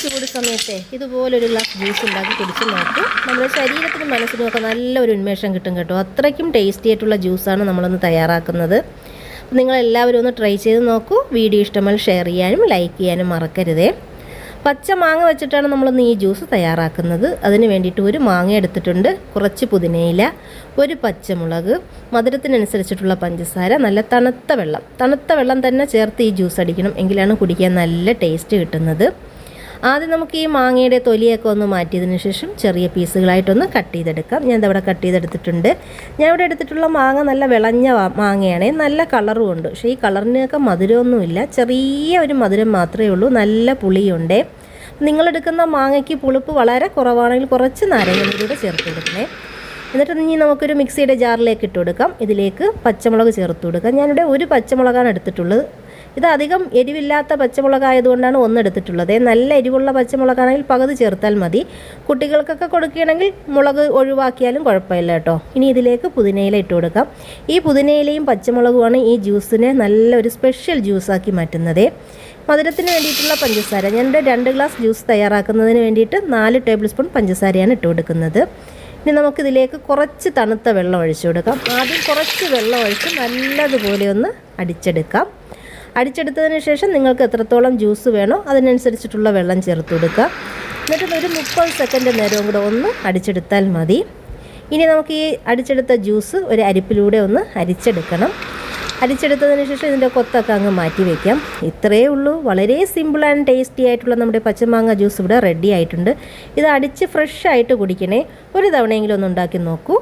ചൂട് സമയത്തെ ഇതുപോലൊരു ഗ്ലാസ് ജ്യൂസ് ഉണ്ടാക്കി കുടിച്ച് നോക്കും. നമ്മുടെ ശരീരത്തിനും മനസ്സിനും ഒക്കെ നല്ലൊരു ഉന്മേഷം കിട്ടും കേട്ടോ. അത്രയ്ക്കും ടേസ്റ്റി ആയിട്ടുള്ള ജ്യൂസാണ് നമ്മളൊന്ന് തയ്യാറാക്കുന്നത്. നിങ്ങളെല്ലാവരും ഒന്ന് ട്രൈ ചെയ്ത് നോക്കൂ. വീഡിയോ ഇഷ്ടമായി ഷെയർ ചെയ്യാനും ലൈക്ക് ചെയ്യാനും മറക്കരുതേ. പച്ച മാങ്ങ വെച്ചിട്ടാണ് നമ്മളൊന്ന് ഈ ജ്യൂസ് തയ്യാറാക്കുന്നത്. അതിന് വേണ്ടിയിട്ട് ഒരു മാങ്ങ എടുത്തിട്ടുണ്ട്, കുറച്ച് പുതിനയില, ഒരു പച്ചമുളക്, മധുരത്തിനനുസരിച്ചിട്ടുള്ള പഞ്ചസാര, നല്ല തണുത്ത വെള്ളം തന്നെ ചേർത്ത് ഈ ജ്യൂസ് അടിക്കണം. എങ്കിലാണ് കുടിക്കാൻ നല്ല ടേസ്റ്റ് കിട്ടുന്നത്. ആദ്യം നമുക്ക് ഈ മാങ്ങയുടെ തൊലിയൊക്കെ ഒന്ന് മാറ്റിയതിന് ശേഷം ചെറിയ പീസുകളായിട്ടൊന്ന് കട്ട് ചെയ്തെടുക്കാം. ഞാൻ ഇതവിടെ കട്ട് ചെയ്തെടുത്തിട്ടുണ്ട്. ഞാൻ ഇവിടെ എടുത്തിട്ടുള്ള മാങ്ങ നല്ല വിളഞ്ഞ മാങ്ങയാണ്, നല്ല കളറും ഉണ്ട്. പക്ഷേ ഈ കളറിനൊക്കെ മധുരമൊന്നുമില്ല, ചെറിയ ഒരു മധുരം മാത്രമേ ഉള്ളൂ, നല്ല പുളിയുണ്ട്. നിങ്ങളെടുക്കുന്ന മാങ്ങയ്ക്ക് പുളിപ്പ് വളരെ കുറവാണെങ്കിൽ കുറച്ച് നാരങ്ങയിലൂടെ ചേർത്ത് കൊടുക്കണേ. എന്നിട്ട് ഇനി നമുക്കൊരു മിക്സിയുടെ ജാറിലേക്ക് ഇട്ട് കൊടുക്കാം. ഇതിലേക്ക് പച്ചമുളക് ചേർത്ത് കൊടുക്കാം. ഞാനിവിടെ ഒരു പച്ചമുളകാണ് എടുത്തിട്ടുള്ളത്. ഇത് അധികം എരിവില്ലാത്ത പച്ചമുളകായതുകൊണ്ടാണ് ഒന്നെടുത്തിട്ടുള്ളത്. നല്ല എരിവുള്ള പച്ചമുളകാണെങ്കിൽ പകുതി ചേർത്താൽ മതി. കുട്ടികൾക്കൊക്കെ കൊടുക്കുകയാണെങ്കിൽ മുളക് ഒഴിവാക്കിയാലും കുഴപ്പമില്ല കേട്ടോ. ഇനി ഇതിലേക്ക് പുതിനയില ഇട്ട് കൊടുക്കാം. ഈ പുതിനയിലയും പച്ചമുളകുമാണ് ഈ ജ്യൂസിനെ നല്ലൊരു സ്പെഷ്യൽ ജ്യൂസാക്കി മാറ്റുന്നത്. മധുരത്തിന് വേണ്ടിയിട്ടുള്ള പഞ്ചസാര, ഞാനിവിടെ 2 ഗ്ലാസ് ജ്യൂസ് തയ്യാറാക്കുന്നതിന് വേണ്ടിയിട്ട് 4 ടേബിൾ സ്പൂൺ പഞ്ചസാരയാണ് ഇട്ട് കൊടുക്കുന്നത്. ഇനി നമുക്കിതിലേക്ക് കുറച്ച് തണുത്ത വെള്ളം ഒഴിച്ചു കൊടുക്കാം. ആദ്യം കുറച്ച് വെള്ളം ഒഴിച്ച് നല്ലതുപോലെ ഒന്ന് അടിച്ചെടുക്കാം. അടിച്ചെടുത്തതിന് ശേഷം നിങ്ങൾക്ക് എത്രത്തോളം ജ്യൂസ് വേണോ അതിനനുസരിച്ചിട്ടുള്ള വെള്ളം ചേർത്ത് കൊടുക്കുക. എന്നിട്ട് ഒരു 30 സെക്കൻഡ് നേരവും കൂടെ ഒന്ന് അടിച്ചെടുത്താൽ മതി. ഇനി നമുക്ക് ഈ അടിച്ചെടുത്ത ജ്യൂസ് ഒരു അരിപ്പിലൂടെ ഒന്ന് അരിച്ചെടുക്കണം. അരിച്ചെടുത്തതിന് ശേഷം ഇതിൻ്റെ കൊത്തൊക്കെ അങ്ങ് മാറ്റി വയ്ക്കാം. ഇത്രയേ ഉള്ളൂ. വളരെ സിമ്പിൾ ആൻഡ് ടേസ്റ്റി ആയിട്ടുള്ള നമ്മുടെ പച്ചമാങ്ങ ജ്യൂസ് ഇവിടെ റെഡി ആയിട്ടുണ്ട്. ഇത് അടിച്ച് ഫ്രഷ് ആയിട്ട് കുടിക്കണേ. ഒരു തവണയെങ്കിലും ഒന്ന് ഉണ്ടാക്കി നോക്കൂ.